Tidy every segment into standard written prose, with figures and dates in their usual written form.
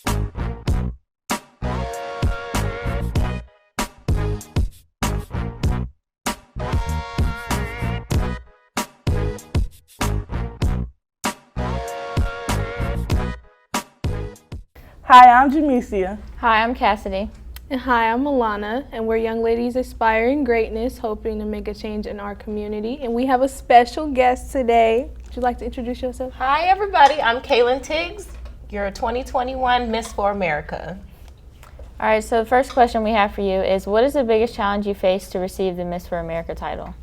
Hi, I'm Jamesia. Hi, I'm Cassidy. And hi, I'm Alana, and we're young ladies aspiring greatness, hoping to make a change in our community. And we have a special guest today. Would you like to introduce yourself? Hi, everybody. I'm Kaylin Tiggs, your 2021 Miss for America. All right, so the first question we have for you is, what is the biggest challenge you faced to receive the Miss for America title?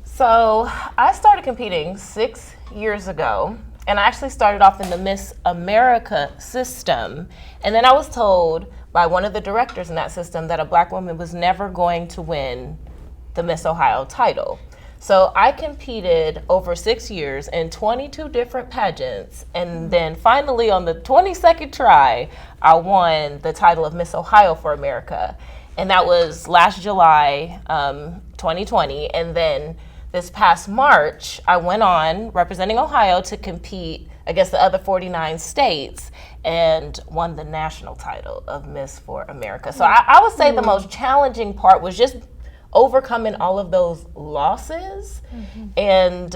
So I started competing 6 years ago, and I actually started off in the Miss America system. And then I was told by one of the directors in that system that a black woman was never going to win the Miss Ohio title. So I competed over 6 years in 22 different pageants, and then finally on the 22nd try, I won the title of Miss Ohio for America. And that was last July, 2020. And then this past March, I went on representing Ohio to compete against the other 49 states and won the national title of Miss for America. So I would say the most challenging part was just overcoming all of those losses. And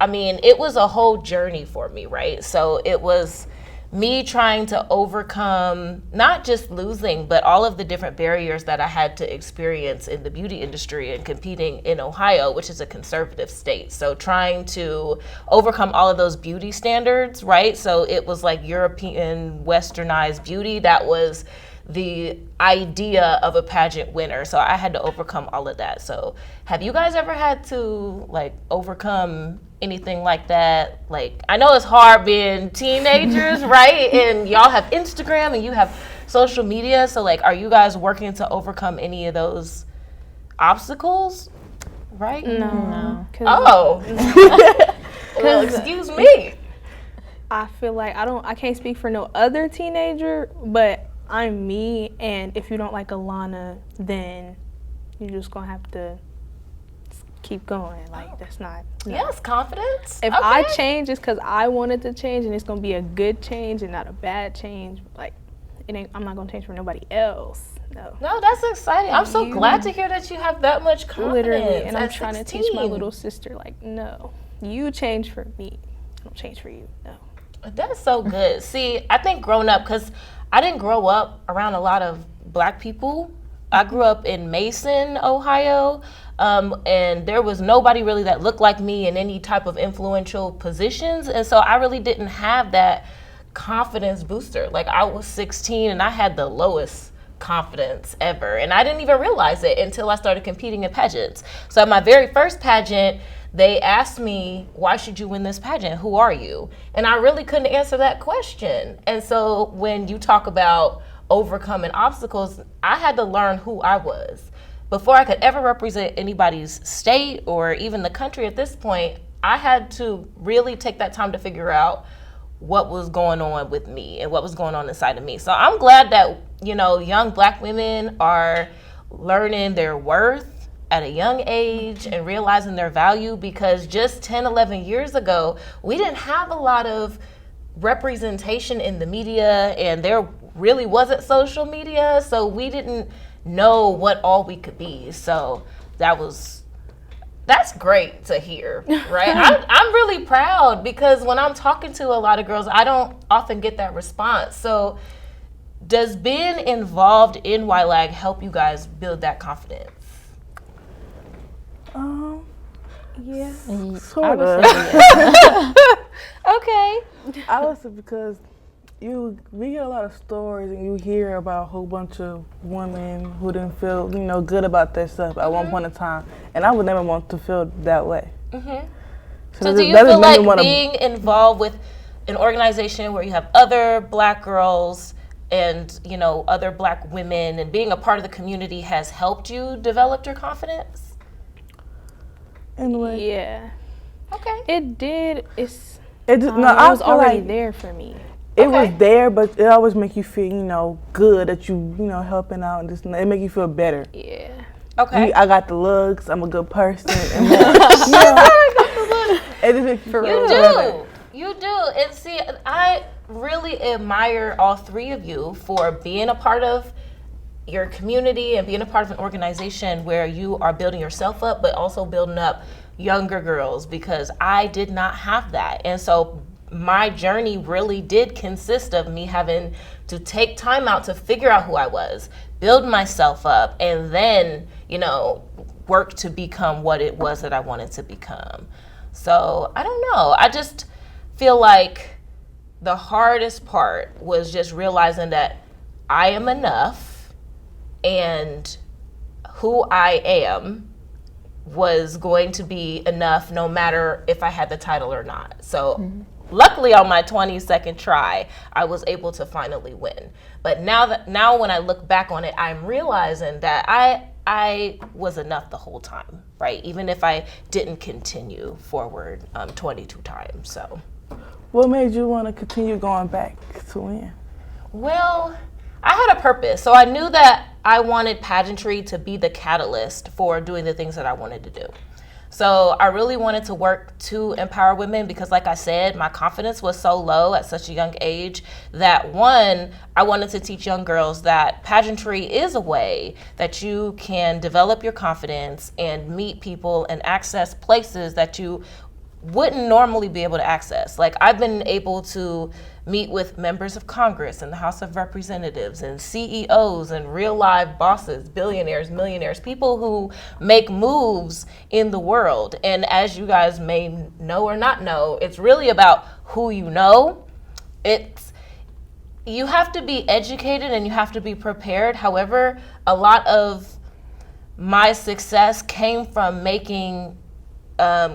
I mean, it was a whole journey for me, right? So it was me trying to overcome not just losing, but all of the different barriers that I had to experience in the beauty industry and competing in Ohio, which is a conservative state. So trying to overcome all of those beauty standards, right? So it was like European westernized beauty. That was the idea of a pageant winner. So I had to overcome all of that. So have you guys ever had to like overcome anything like that? Like, I know it's hard being teenagers, right? And y'all have Instagram and you have social media. So like, are you guys working to overcome any of those obstacles? Right? No. Oh. Well, excuse me. I feel like I can't speak for no other teenager, but I'm me, and if you don't like Alana, then you're just gonna have to keep going. Like, that's not. No. Yes, confidence. If I change, it's because I wanted to change, and it's gonna be a good change and not a bad change. Like, I'm not gonna change for nobody else. No, that's exciting. I'm so glad to hear that you have that much confidence. Literally, and I'm trying 16. to teach my little sister, like, no, you change for me. I don't change for you. No. That's so good. See, I think growing up, because I didn't grow up around a lot of black people. I grew up in Mason, Ohio, and there was nobody really that looked like me in any type of influential positions. And so I really didn't have that confidence booster. Like, I was 16 and I had the lowest confidence ever. And I didn't even realize it until I started competing in pageants. So at my very first pageant, they asked me, why should you win this pageant? Who are you? And I really couldn't answer that question. And so when you talk about overcoming obstacles, I had to learn who I was. Before I could ever represent anybody's state or even the country at this point, I had to really take that time to figure out what was going on with me and what was going on inside of me. So I'm glad that, young black women are learning their worth at a young age and realizing their value, because just 10, 11 years ago, we didn't have a lot of representation in the media, and there really wasn't social media, so we didn't know what all we could be. So that's great to hear, right? I'm really proud, because when I'm talking to a lot of girls, I don't often get that response. So does being involved in YLAG help you guys build that confidence? Yeah, Sort of. Okay. I would say because we get a lot of stories and you hear about a whole bunch of women who didn't feel, good about their stuff at one point in time, and I would never want to feel that way. So do you feel like being involved with an organization where you have other black girls and, other black women, and being a part of the community has helped you develop your confidence? In a way. Yeah. Okay. It did. It was already there for me. It was there, but it always make you feel, good that you helping out, and just it make you feel better. Yeah. Okay. I got the looks. I'm a good person. And I got the looks. It just makes you feel You do. And see, I really admire all three of you for being a part of your community and being a part of an organization where you are building yourself up, but also building up younger girls, because I did not have that. And so my journey really did consist of me having to take time out to figure out who I was, build myself up, and then, work to become what it was that I wanted to become. So I don't know. I just feel like the hardest part was just realizing that I am enough, and who I am was going to be enough no matter if I had the title or not. So luckily on my 22nd try, I was able to finally win. But now when I look back on it, I'm realizing that I was enough the whole time, right? Even if I didn't continue forward 22 times, so. What made you want to continue going back to win? Well, I had a purpose. So I knew that I wanted pageantry to be the catalyst for doing the things that I wanted to do. So I really wanted to work to empower women because, like I said, my confidence was so low at such a young age that, one, I wanted to teach young girls that pageantry is a way that you can develop your confidence and meet people and access places that you wouldn't normally be able to access. Like, I've been able to meet with members of Congress and the House of Representatives and CEOs and real live bosses, billionaires, millionaires, people who make moves in the world. And as you guys may know or not know, it's really about who you know. You have to be educated and you have to be prepared. However, a lot of my success came from making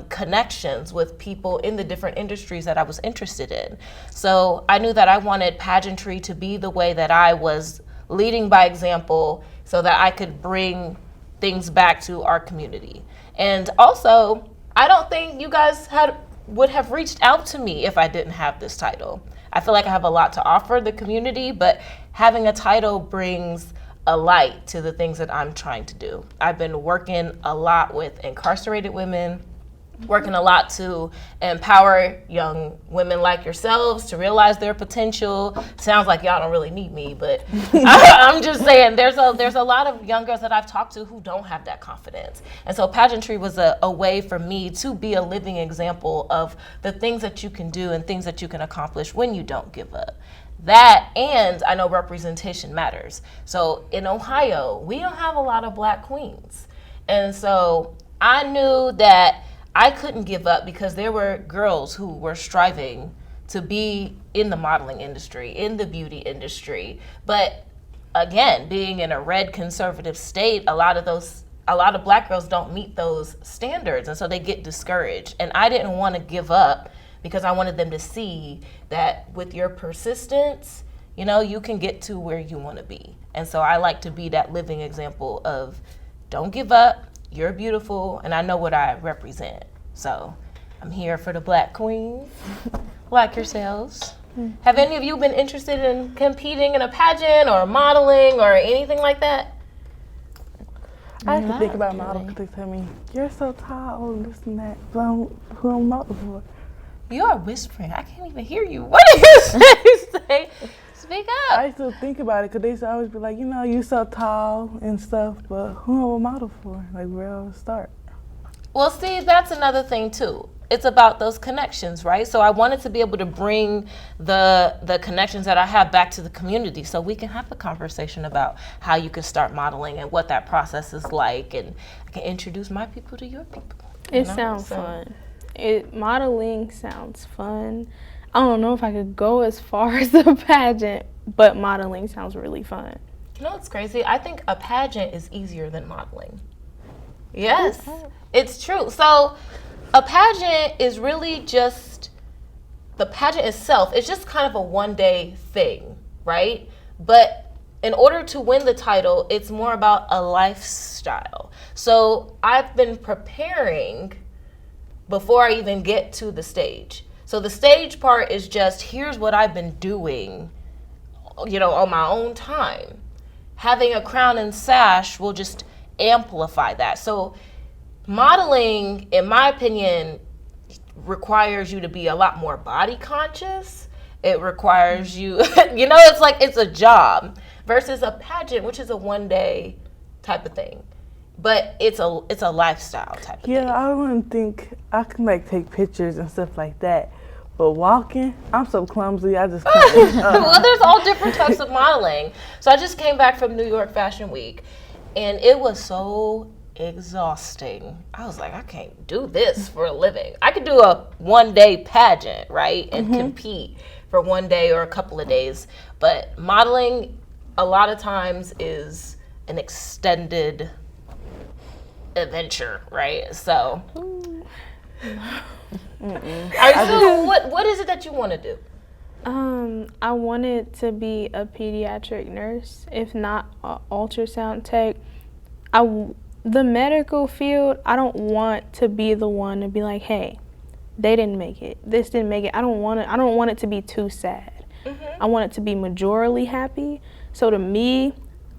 connections with people in the different industries that I was interested in. So I knew that I wanted pageantry to be the way that I was leading by example so that I could bring things back to our community. And also, I don't think you guys would have reached out to me if I didn't have this title. I feel like I have a lot to offer the community, but having a title brings a light to the things that I'm trying to do. I've been working a lot with incarcerated women, working a lot to empower young women like yourselves to realize their potential. Sounds like y'all don't really need me, but I'm just saying there's a lot of young girls that I've talked to who don't have that confidence. And so pageantry was a way for me to be a living example of the things that you can do and things that you can accomplish when you don't give up. That, and I know representation matters. So in Ohio, we don't have a lot of Black queens. And so I knew that I couldn't give up because there were girls who were striving to be in the modeling industry, in the beauty industry. But again, being in a red conservative state, a lot of Black girls don't meet those standards, and so they get discouraged. And I didn't want to give up because I wanted them to see that with your persistence, you can get to where you want to be. And so I like to be that living example of don't give up. You're beautiful, and I know what I represent. So I'm here for the Black queens, like yourselves. Have any of you been interested in competing in a pageant or modeling or anything like that? I have to think about models because they tell me, you're so tall, this and that. But who I'm modeling for? You are whispering. I can't even hear you. What did you say? Speak up. I used to think about it because they used to always be like, you so tall and stuff, but who am I model for? Like, where I'll start. Well, see, that's another thing too. It's about those connections, right? So I wanted to be able to bring the connections that I have back to the community so we can have a conversation about how you can start modeling and what that process is like, and I can introduce my people to your people. It sounds fun. Modeling sounds fun. I don't know if I could go as far as a pageant, but modeling sounds really fun. You know what's crazy? I think a pageant is easier than modeling. Yes, it's true. So a pageant is really just, the pageant itself is just kind of a one-day thing, right? But in order to win the title, it's more about a lifestyle. So I've been preparing before I even get to the stage. So the stage part is just, here's what I've been doing, on my own time. Having a crown and sash will just amplify that. So modeling, in my opinion, requires you to be a lot more body conscious It requires you, it's like it's a job versus a pageant, which is a one-day type of thing. But it's a lifestyle type of thing. Yeah, I wouldn't think I can like take pictures and stuff like that. But walking, I'm so clumsy, I just can't. Well, there's all different types of modeling. So I just came back from New York Fashion Week, and it was so exhausting. I was like, I can't do this for a living. I could do a one-day pageant, right, and compete for one day or a couple of days. But modeling, a lot of times, is an extended adventure, right? So, so what is it that you want to do? I wanted to be a pediatric nurse, if not an ultrasound tech. The medical field, I don't want to be the one to be like, hey, they didn't make it. This didn't make it. I don't want it to be too sad. I want it to be majorly happy. So to me,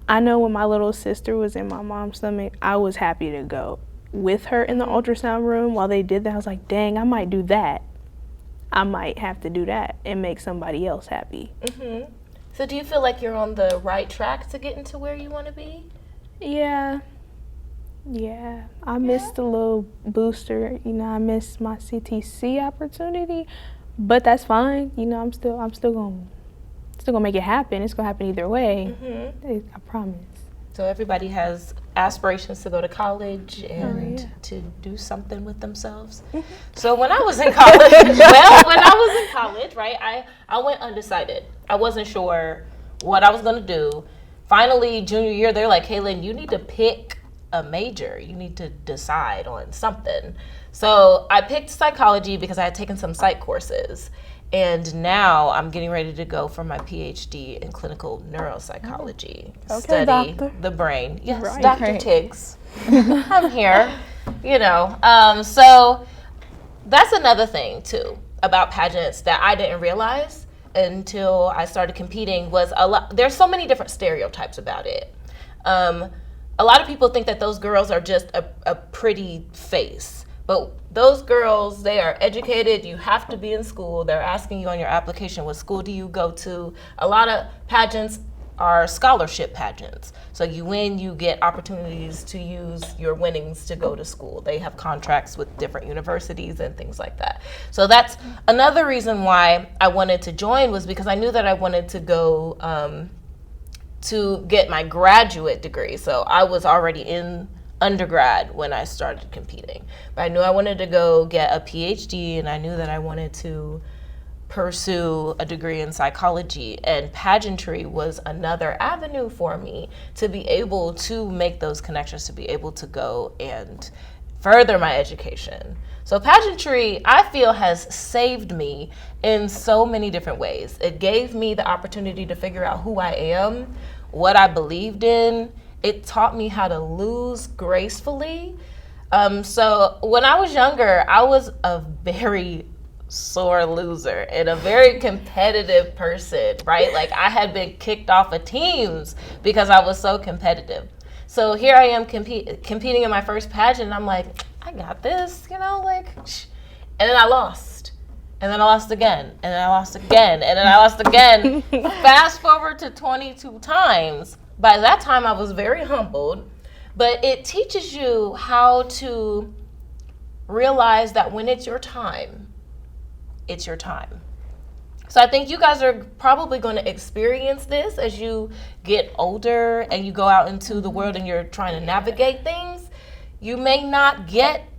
I know when my little sister was in my mom's stomach, I was happy to go with her in the ultrasound room while they did that. I was like, dang, I might do that. I might have to do that and make somebody else happy. So do you feel like you're on the right track to getting to where you want to be? Yeah. I missed a little booster. I missed my CTC opportunity, but that's fine. I'm still gonna make it happen. It's gonna happen either way. I promise. So everybody has aspirations to go to college and to do something with themselves. So when I was in college, right, I went undecided. I wasn't sure what I was gonna do. Finally, junior year, they're like, Kaylin, you need to pick a major. You need to decide on something. So I picked psychology because I had taken some psych courses. And now I'm getting ready to go for my PhD in clinical neuropsychology. Study doctor. the brain. Yes, Right. Dr. Right. Tiggs. I'm here, So that's another thing, too, about pageants that I didn't realize until I started competing was there's so many different stereotypes about it. A lot of people think that those girls are just a pretty face. But those girls, they are educated. You have to be in school. They're asking you on your application, what school do you go to? A lot of pageants are scholarship pageants. So you win, you get opportunities to use your winnings to go to school. They have contracts with different universities and things like that. So that's another reason why I wanted to join, was because I knew that I wanted to go to get my graduate degree. So I was already in undergrad when I started competing. But I knew I wanted to go get a PhD, and I knew that I wanted to pursue a degree in psychology, and pageantry was another avenue for me to be able to make those connections, to be able to go and further my education. So pageantry, I feel, has saved me in so many different ways. It gave me the opportunity to figure out who I am, what I believed in. It taught me how to lose gracefully. So when I was younger, I was a very sore loser and a very competitive person, right? Like, I had been kicked off of teams because I was so competitive. So here I am competing in my first pageant, and I'm like, I got this, and then I lost. And then I lost again, and then I lost again, and then I lost again. Fast forward to 22 times. By that time, I was very humbled, but it teaches you how to realize that when it's your time, it's your time. So I think you guys are probably going to experience this as you get older and you go out into the world and you're trying to navigate things. You may not get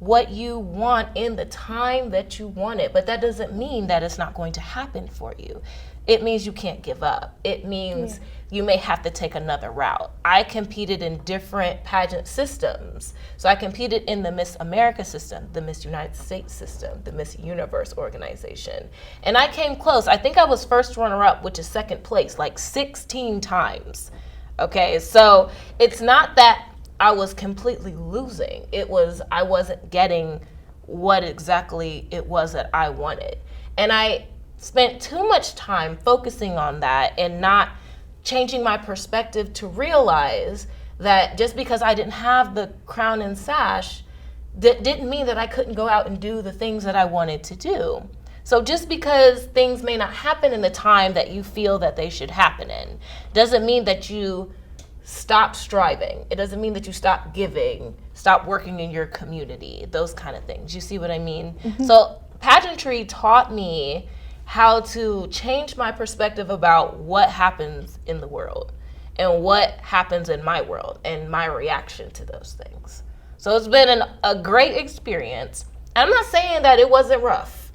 what you want in the time that you want it, but that doesn't mean that it's not going to happen for you. It means you can't give up. It means you may have to take another route. I competed in different pageant systems. So I competed in the Miss America system, the Miss United States system, the Miss Universe organization. And I came close. I think I was first runner-up, which is second place, like 16 times. Okay, so it's not that I was completely losing. It was I wasn't getting what exactly it was that I wanted. And I spent too much time focusing on that and not changing my perspective to realize that just because I didn't have the crown and sash, that didn't mean that I couldn't go out and do the things that I wanted to do. So just because things may not happen in the time that you feel that they should happen in, doesn't mean that you stop striving. It doesn't mean that you stop giving, stop working in your community, those kind of things. You see what I mean? So pageantry taught me how to change my perspective about what happens in the world and what happens in my world and my reaction to those things. So it's been a great experience. And I'm not saying that it wasn't rough.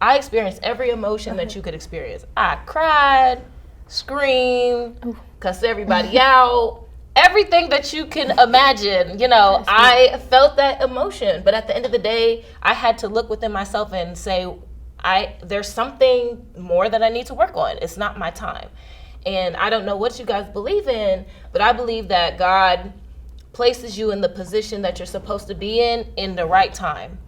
I experienced every emotion that you could experience. I cried, screamed, cussed everybody out, everything that you can imagine. You know, I felt that emotion. But at the end of the day, I had to look within myself and say, there's something more that I need to work on. It's not my time. And I don't know what you guys believe in, but I believe that God places you in the position that you're supposed to be in the right time.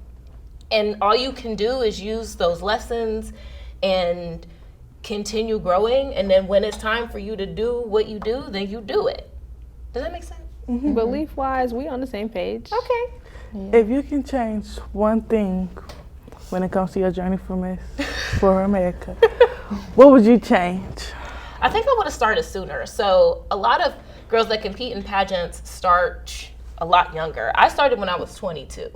And all you can do is use those lessons and continue growing. And then when it's time for you to do what you do, then you do it. Does that make sense? Belief-wise, we on the same page. Okay. If you can change one thing when it comes to your journey for America, what would you change? I think I would have started sooner. So a lot of girls that compete in pageants start a lot younger. I started when I was 22.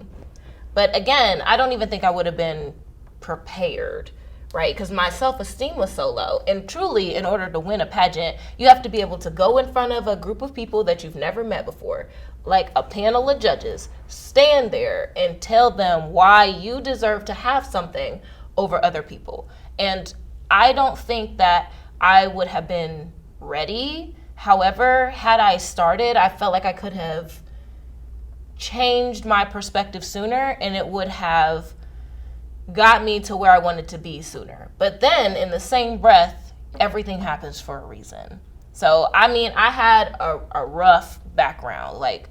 But again, I don't even think I would have been prepared, right? Because my self-esteem was so low. And truly, in order to win a pageant, you have to be able to go in front of a group of people that you've never met before, like a panel of judges, stand there and tell them why you deserve to have something over other people. And I don't think that I would have been ready. However, had I started, I felt like I could have changed my perspective sooner, and it would have got me to where I wanted to be sooner. But then in the same breath, everything happens for a reason. So, I mean, I had a rough background. Like,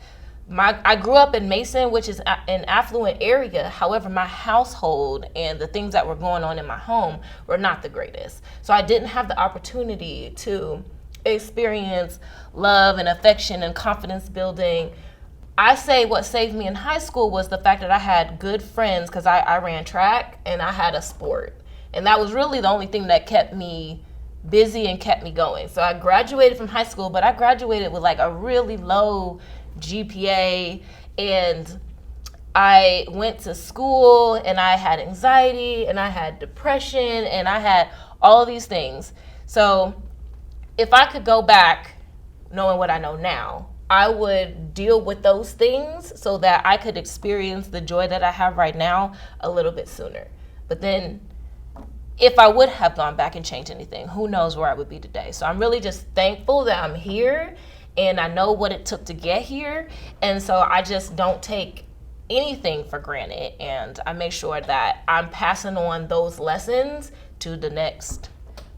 I grew up in Mason, which is an affluent area. However, my household and the things that were going on in my home were not the greatest. So I didn't have the opportunity to experience love and affection and confidence building. I say what saved me in high school was the fact that I had good friends, because I ran track and I had a sport. And that was really the only thing that kept me busy and kept me going. So I graduated from high school, but I graduated with like a really low GPA, and I went to school and I had anxiety and I had depression and I had all of these things. So if I could go back knowing what I know now, I would deal with those things so that I could experience the joy that I have right now a little bit sooner. But then if I would have gone back and changed anything, who knows where I would be today. So I'm really just thankful that I'm here, and I know what it took to get here. And so I just don't take anything for granted, and I make sure that I'm passing on those lessons to the next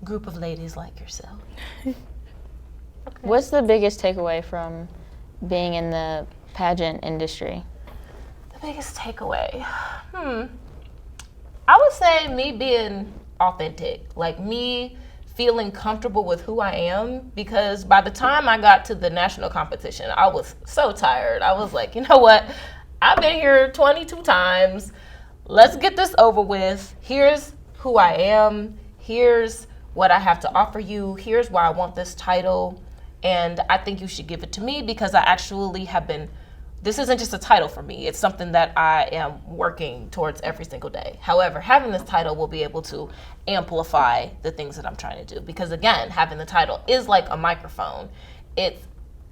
group of ladies like yourself. What's the biggest takeaway from being in the pageant industry? The biggest takeaway? I would say me being authentic, like me feeling comfortable with who I am, because by the time I got to the national competition, I was so tired. I was like, you know what? I've been here 22 times. Let's get this over with. Here's who I am. Here's what I have to offer you. Here's why I want this title. And I think you should give it to me, because I actually have been, this isn't just a title for me. It's something that I am working towards every single day. However, having this title will be able to amplify the things that I'm trying to do. Because again, having the title is like a microphone. It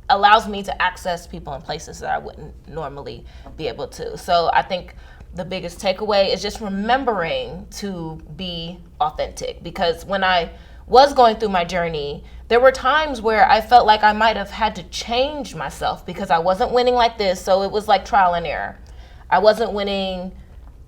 allows me to access people in places that I wouldn't normally be able to. So I think the biggest takeaway is just remembering to be authentic. Because when I was going through my journey, there were times where I felt like I might have had to change myself because I wasn't winning like this. So it was like trial and error. I wasn't winning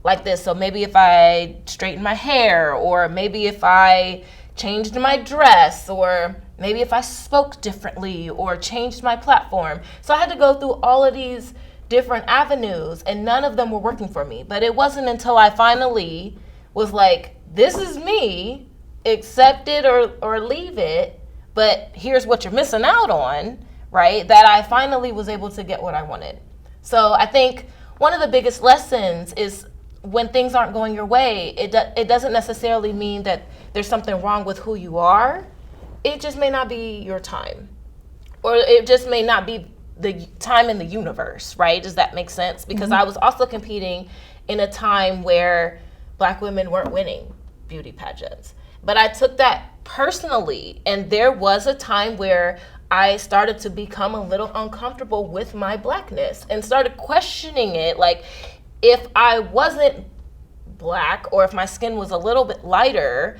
like this. So maybe if I straightened my hair, or maybe if I changed my dress, or maybe if I spoke differently or changed my platform. So I had to go through all of these different avenues, and none of them were working for me. But it wasn't until I finally was like, this is me, accept it or leave it, but here's what you're missing out on, right? That I finally was able to get what I wanted. So I think one of the biggest lessons is when things aren't going your way, it doesn't necessarily mean that there's something wrong with who you are. It just may not be your time, or it just may not be the time in the universe, right? Does that make sense? Because I was also competing in a time where Black women weren't winning beauty pageants. But I took that personally, and there was a time where I started to become a little uncomfortable with my Blackness and started questioning it. Like, if I wasn't Black, or if my skin was a little bit lighter,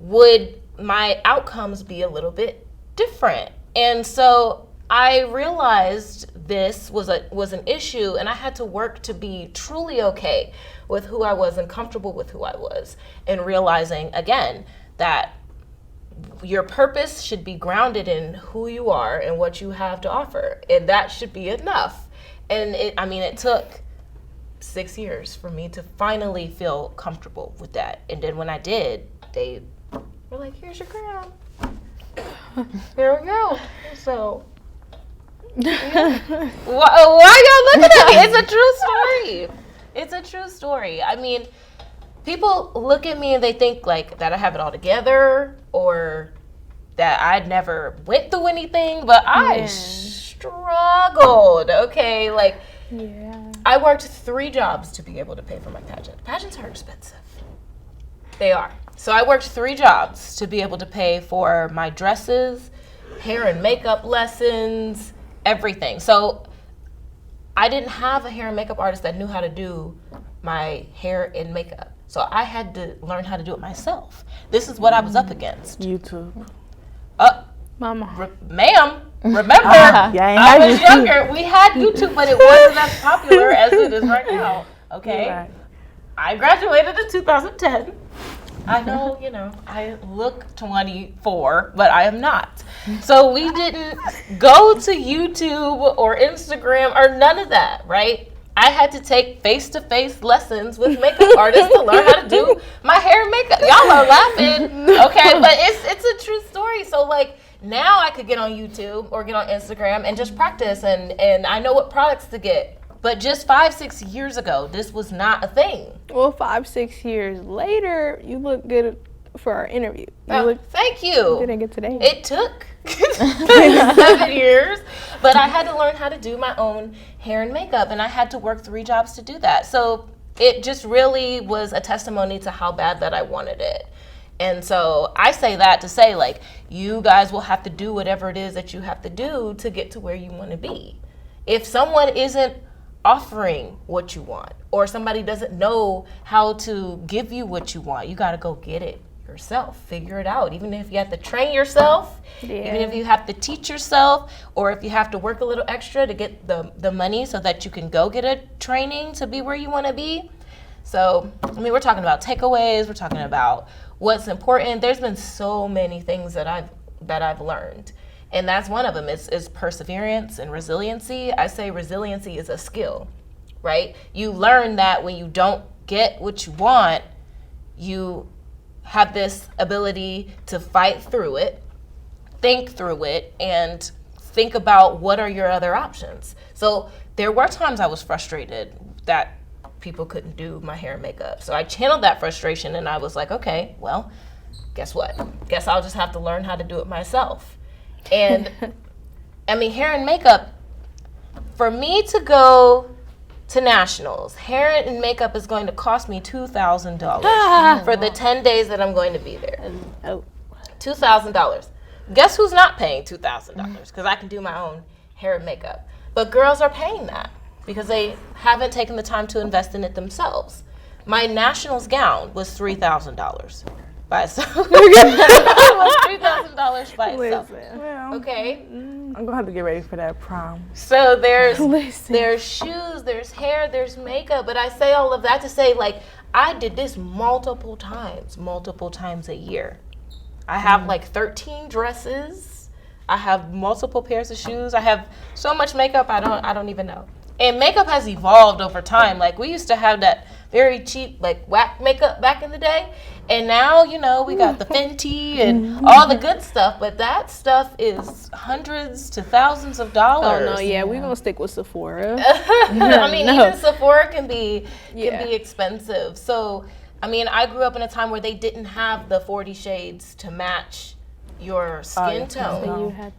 would my outcomes be a little bit different? And so I realized this was an issue, and I had to work to be truly okay with who I was and comfortable with who I was, and realizing again that your purpose should be grounded in who you are and what you have to offer, and that should be enough. And it took 6 years for me to finally feel comfortable with that. And then when I did, they were like, here's your crown. There we go. So why y'all looking at me? It's a true story. It's a true story. I mean, people look at me and they think like that I have it all together, or that I'd never went through anything, but I struggled, okay? Like, I worked 3 jobs to be able to pay for my pageant. Pageants are expensive. They are. So I worked 3 jobs to be able to pay for my dresses, hair and makeup lessons, everything. So I didn't have a hair and makeup artist that knew how to do my hair and makeup. So I had to learn how to do it myself. This is what I was up against. YouTube. Mama. Ma'am, remember, Yeah, I was younger. We had YouTube, but it wasn't as popular as it is right now. Okay? Right. I graduated in 2010. I know, I look 24, but I am not. So we didn't go to YouTube or Instagram or none of that, right? I had to take face-to-face lessons with makeup artists to learn how to do my hair and makeup. Y'all are laughing, okay? But it's a true story. So like, now I could get on YouTube or get on Instagram and just practice, and I know what products to get. But just 5-6 years ago, this was not a thing. Well, 5-6 years later, you look good for our interview. Thank you. Didn't get today. It took 7 years, but I had to learn how to do my own hair and makeup, and I had to work 3 jobs to do that. So it just really was a testimony to how bad that I wanted it. And so I say that to say, like, you guys will have to do whatever it is that you have to do to get to where you want to be. If someone isn't offering what you want, or somebody doesn't know how to give you what you want, you got to go get it yourself. Figure it out. Even if you have to train yourself, even if you have to teach yourself, or if you have to work a little extra to get the money so that you can go get a training to be where you want to be. So, I mean, we're talking about takeaways, we're talking about what's important. There's been so many things that I've learned. And that's one of them is perseverance and resiliency. I say resiliency is a skill, right? You learn that when you don't get what you want, you have this ability to fight through it, think through it, and think about what are your other options. So there were times I was frustrated that people couldn't do my hair and makeup. So I channeled that frustration, and I was like, okay, well, guess what? Guess I'll just have to learn how to do it myself. And I mean, hair and makeup, for me to go to nationals, hair and makeup is going to cost me $2,000 for the 10 days that I'm going to be there. $2,000. Guess who's not paying $2,000? Because I can do my own hair and makeup. But girls are paying that because they haven't taken the time to invest in it themselves. My nationals gown was $3,000. By itself. It was $3,000 by itself. Well, okay. I'm gonna have to get ready for that prom. So there's shoes, there's hair, there's makeup, but I say all of that to say, like, I did this multiple times a year. I have like 13 dresses. I have multiple pairs of shoes. I have so much makeup I don't even know. And makeup has evolved over time. Like, we used to have that very cheap, like whack makeup back in the day. And now, you know, we got the Fenty and all the good stuff, but that stuff is hundreds to thousands of dollars. Oh no, yeah, we're gonna stick with Sephora. I mean, No. even Sephora can be Yeah. expensive. So, I mean, I grew up in a time where they didn't have the 40 shades to match your skin tone. So you had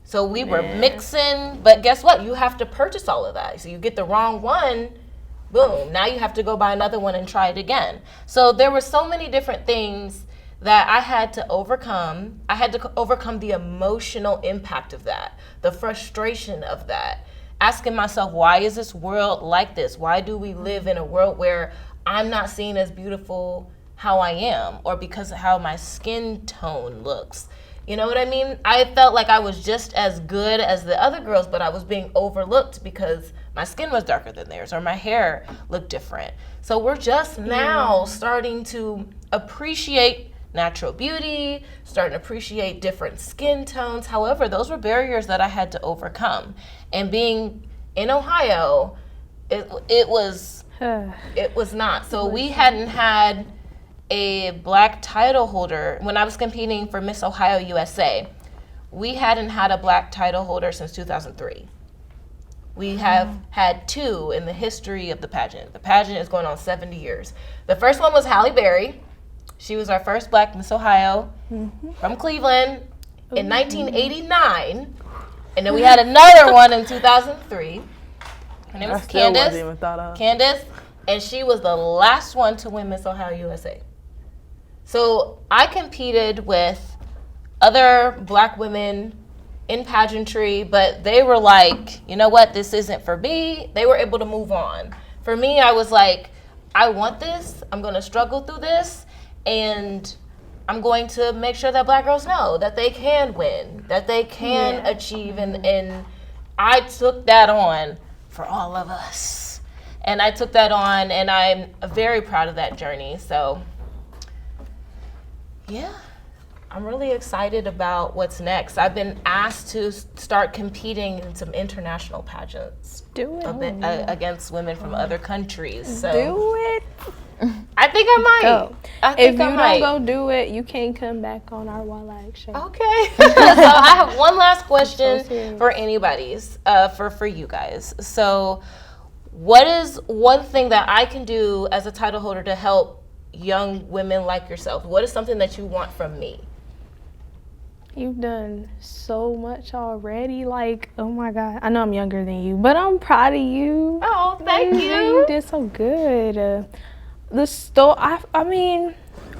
So we were mixing, but guess what? You have to purchase all of that. So you get the wrong one, boom. Now you have to go buy another one and try it again. So there were so many different things that I had to overcome. I had to overcome the emotional impact of that, the frustration of that. Asking myself, why is this world like this? Why do we live in a world where I'm not seen as beautiful how I am, or because of how my skin tone looks? You know what I mean? I felt like I was just as good as the other girls, but I was being overlooked because my skin was darker than theirs or my hair looked different. So we're just now starting to appreciate natural beauty, starting to appreciate different skin tones. However, those were barriers that I had to overcome. And being in Ohio, it was not. So we hadn't had a black title holder. When I was competing for Miss Ohio USA, we hadn't had a black title holder since 2003. We have had 2 in the history of the pageant. The pageant is going on 70 years. The first one was Halle Berry. She was our first black Miss Ohio from Cleveland in 1989. And then we had another one in 2003. Her name was Candace, and she was the last one to win Miss Ohio USA. So I competed with other black women in pageantry, but they were like, you know what, this isn't for me. They were able to move on. For me, I was like, I want this. I'm going to struggle through this, and I'm going to make sure that black girls know that they can win, that they can achieve, and I took that on for all of us. And I took that on, and I'm very proud of that journey. So, yeah, I'm really excited about what's next. I've been asked to start competing in some international pageants. do it. Against women from other countries. So Do it. I think I might. Go. I think If I you might. don't go do it, you can't come back on our YLAG show. Okay. So I have one last question So serious. for anybody's, for you guys. So what is one thing that I can do as a title holder to help young women like yourself? What is something that you want from me? You've done so much already. Like, oh my God. I know I'm younger than you, but I'm proud of you. Oh, thank You you. did so good. I mean,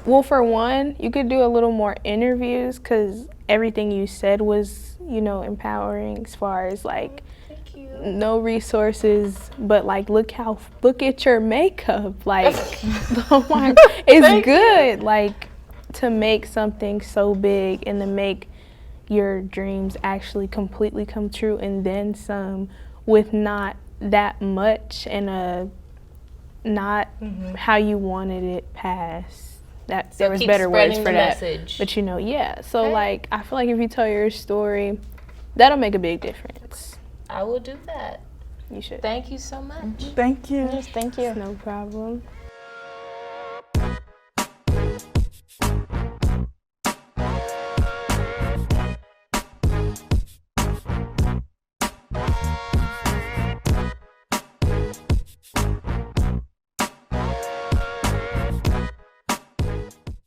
well, for one, you could do a little more interviews because everything you said was, empowering as far as like Thank you. no resources, but like look at your makeup. Like, oh my, it's Thank good. Like, to make something so big and to make your dreams actually completely come true and then some with not that much and not how you wanted it passed. That So there was keep better words spreading for the that. message. But yeah. So Okay. like I feel like if you tell your story, that'll make a big difference. I will do that. You should. Thank you so much. Thank you. Yes, thank you. No problem.